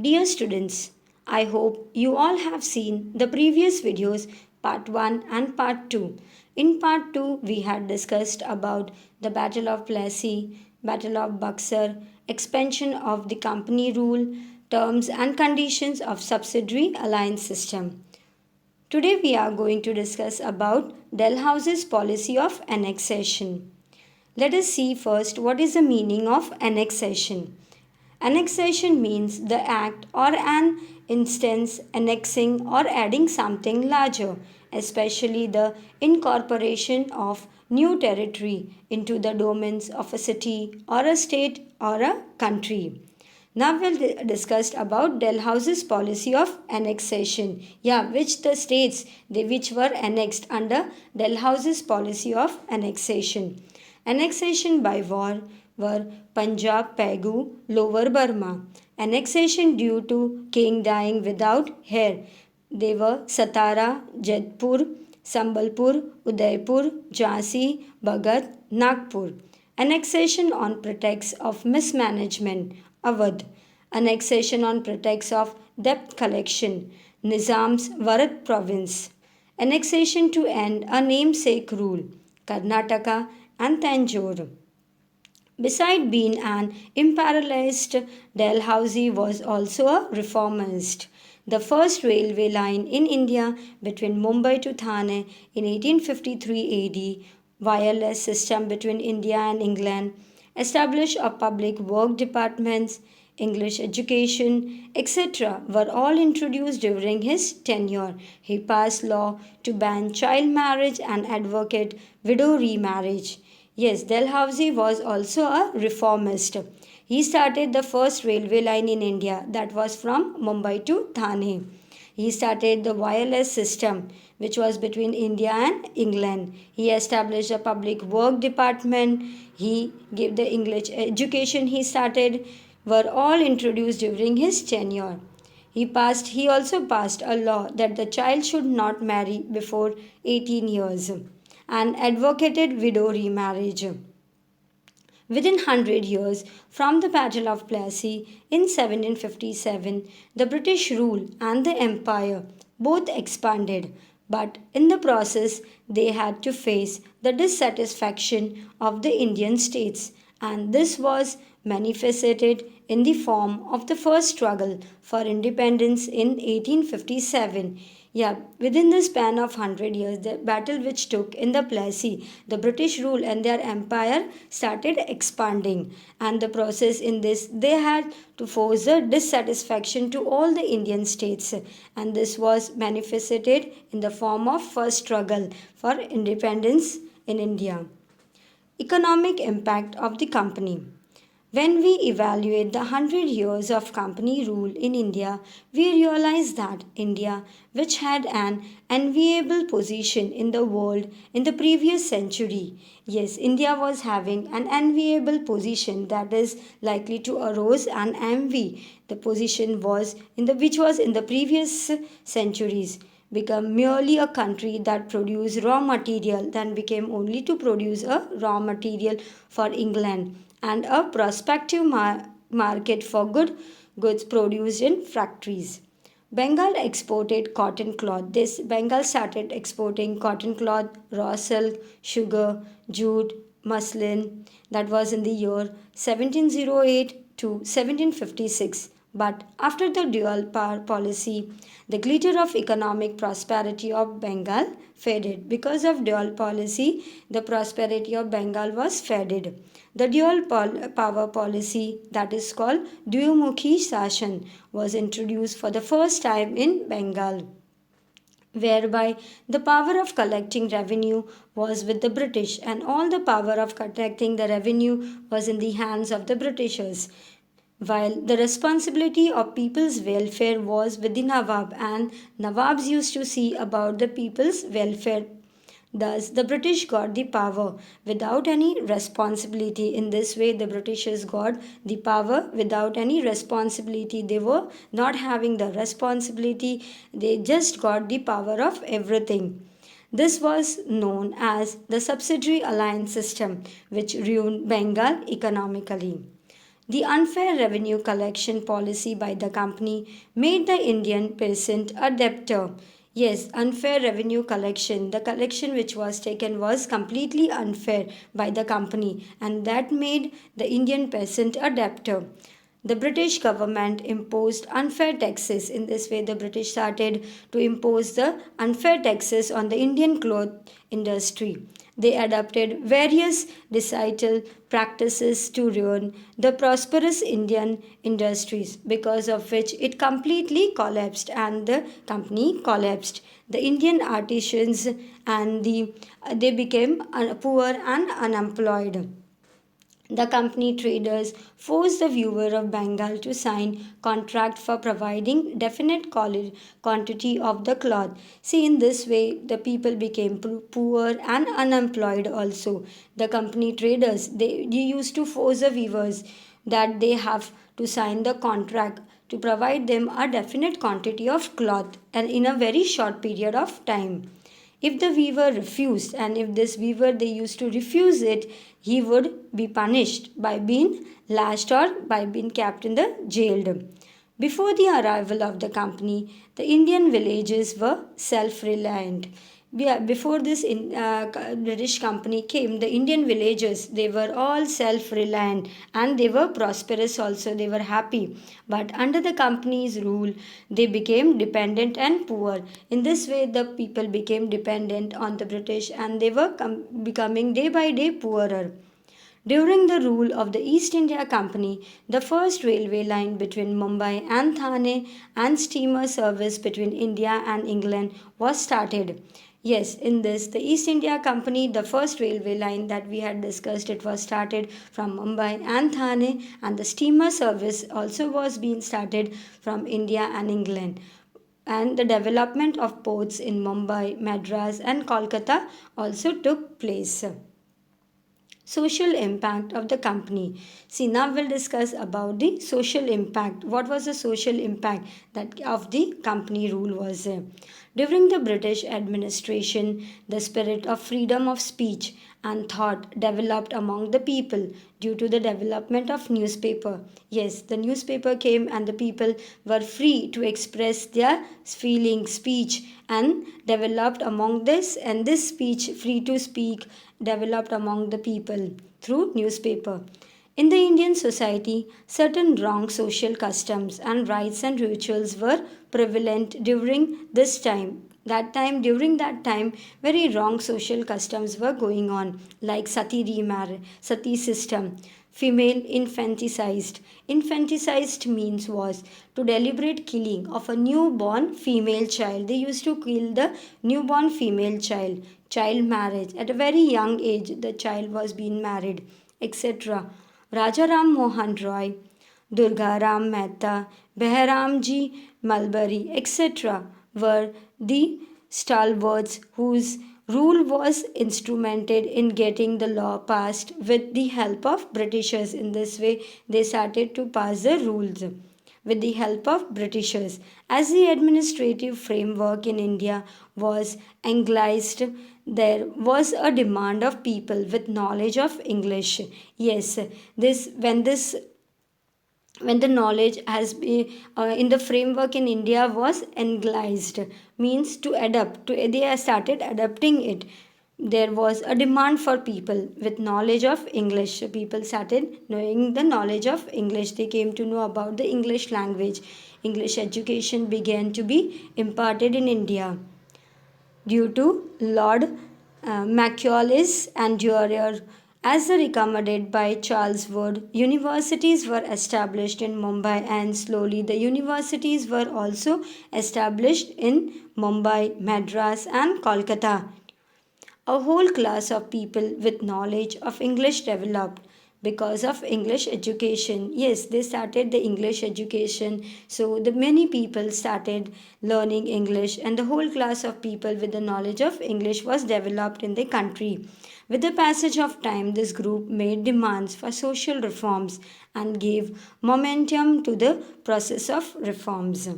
Dear students, I hope you all have seen the previous videos part 1 and part 2. In part 2 we had discussed about the Battle of Plassey, Battle of Buxar, expansion of the company rule, terms and conditions of subsidiary alliance system. Today we are going to discuss about Dalhousie's policy of annexation. Let us see first what is the meaning of annexation. Annexation means the act or an instance annexing or adding something larger, especially the incorporation of new territory into the domains of a city or a state or a country. Now we'll discuss about Dalhousie's policy of annexation. Which the states which were annexed under Dalhousie's policy of annexation. Annexation by war were Punjab, Pegu, Lower Burma. Annexation due to king dying without heir. They were Satara, Jodhpur, Sambalpur, Udaipur, Jhansi, Bhagat, Nagpur. Annexation on pretext of mismanagement. Awadh. Annexation on pretext of debt collection. Nizam's Varat province. Annexation to end a namesake rule. Karnataka and Tanjore. Beside being an imperialist, Dalhousie was also a reformist. The first railway line in India between Mumbai to Thane in 1853 AD, wireless system between India and England, established a public work departments, English education, etc. were all introduced during his tenure. He passed law to ban child marriage and advocate widow remarriage. Yes, Dalhousie was also a reformist. He started the first railway line in India that was from Mumbai to Thane. He started the wireless system which was between India and England. He established a public work department. He gave the English education he started were all introduced during his tenure. He also passed a law that the child should not marry before 18 years and advocated widow remarriage. Within 100 years from the Battle of Plassey in 1757, the British rule and the empire both expanded, but in the process they had to face the dissatisfaction of the Indian states, and this was manifested in the form of the first struggle for independence in 1857. Within the span of 100 years, the battle which took in the Plassey, the British rule and their empire started expanding. And the process in this, they had to force a dissatisfaction to all the Indian states. And this was manifested in the form of first struggle for independence in India. Economic impact of the company. When we evaluate the 100 years of company rule in India, we realize that India, which had an enviable position in the world in the previous century, yes, India was having an enviable position that is likely to arouse an envy. The position was in the which was in the previous centuries become merely a country that produced raw material then became only to produce a raw material for England and a prospective market for goods produced in factories. Bengal exported cotton cloth. This Bengal started exporting cotton cloth, raw silk, sugar, jute, muslin. That was in the year 1708 to 1756. But after the dual power policy, the glitter of economic prosperity of Bengal faded. Because of dual policy, the prosperity of Bengal was faded. The dual power policy, that is called Dvimukhi Sashan, was introduced for the first time in Bengal, whereby the power of collecting revenue was with the British and all the power of collecting the revenue was in the hands of the Britishers, while the responsibility of people's welfare was with the Nawab, and Nawabs used to see about the people's welfare. Thus, the British got the power without any responsibility. In this way, the Britishers got the power without any responsibility. They were not having the responsibility, they just got the power of everything. This was known as the subsidiary alliance system, which ruined Bengal economically. The unfair revenue collection policy by the company made the Indian peasant a debtor. Yes, unfair revenue collection. The collection which was taken was completely unfair by the company, and that made the Indian peasant a debtor. The British government imposed unfair taxes. In this way, the British started to impose the unfair taxes on the Indian cloth industry. They adopted various societal practices to ruin the prosperous Indian industries, because of which it completely collapsed and the company collapsed. The Indian artisans and they became poor and unemployed. The company traders forced the viewer of Bengal to sign contract for providing definite quantity of the cloth. See, in this way, the people became poor and unemployed also. The company traders, they used to force the viewers that they have to sign the contract to provide them a definite quantity of cloth and in a very short period of time. If the weaver refused, and if this weaver they used to refuse it, he would be punished by being lashed or by being kept in the jailed. Before the arrival of the company, the Indian villages were self-reliant. Before this British company came, the Indian villages they were all self-reliant and they were prosperous also. They were happy. But under the company's rule, they became dependent and poor. In this way, the people became dependent on the British and they were becoming day by day poorer. During the rule of the East India Company, the first railway line between Mumbai and Thane and steamer service between India and England was started. Yes, in this, the East India Company, the first railway line that we had discussed, it was started from Mumbai and Thane, and the steamer service also was being started from India and England. And the development of ports in Mumbai, Madras, and Kolkata also took place. Social impact of the company. See, now we'll discuss about the social impact. What was the social impact that of the company rule was there? During the British administration, the spirit of freedom of speech and thought developed among the people due to the development of newspaper. Yes, the newspaper came and the people were free to express their feelings, speech, and developed among this, and this speech free to speak developed among the people through newspaper. In the Indian society, certain wrong social customs and rites and rituals were prevalent during this time. During that time, very wrong social customs were going on, like sati remarriage, sati system, female infanticide. Infanticide means was to deliberate killing of a newborn female child. They used to kill the newborn female child. Child marriage. At a very young age, the child was being married, etc. Rajaram Mohan Roy, Durga Ram Mehta, Behramji Malbari, etc. were the stalwarts whose rule was instrumented in getting the law passed with the help of Britishers. In this way, they started to pass the rules with the help of Britishers. As the administrative framework in India was anglicized, there was a demand of people with knowledge of English. Yes, this when the knowledge has been in the framework in India was anglicized, means to adapt. They have started adapting it. There was a demand for people with knowledge of English. People started knowing the knowledge of English. They came to know about the English language. English education began to be imparted in India due to Lord Macaulay and Durer. As recommended by Charles Wood, universities were established in Mumbai, and slowly the universities were also established in Mumbai, Madras, and Kolkata. A whole class of people with knowledge of English developed because of English education. Yes, they started the English education, so the many people started learning English, and the whole class of people with the knowledge of English was developed in the country. With the passage of time, this group made demands for social reforms and gave momentum to the process of reforms.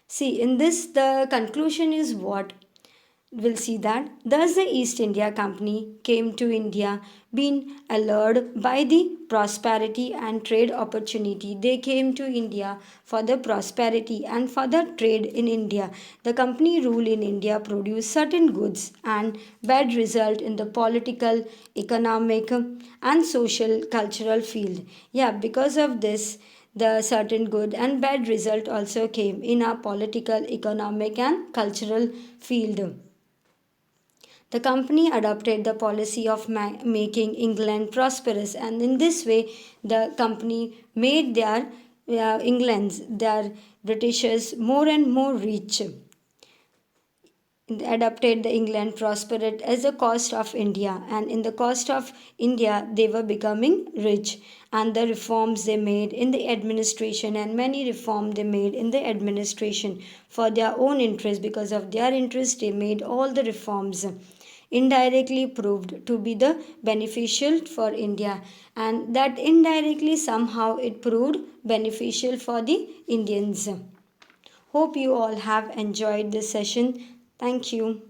See, in this, the conclusion is what? we'll see that thus the East India Company came to India being allured by the prosperity and trade opportunity. They came to India for the prosperity and for the trade in India. The company rule in India produced certain goods and bad result in the political, economic and social cultural field. Yeah, because of this the certain good and bad result also came in our political, economic and cultural field. The company adopted the policy of making England prosperous, and in this way, the company made their their Britishers, more and more rich. Adopted the England prospered as the cost of India, and in the cost of India, they were becoming rich. And the reforms they made in the administration, and many reforms they made in the administration for their own interest, because of their interest, they made all the reforms indirectly proved to be the beneficial for India, and that indirectly somehow it proved beneficial for the Indians. Hope you all have enjoyed this session. Thank you.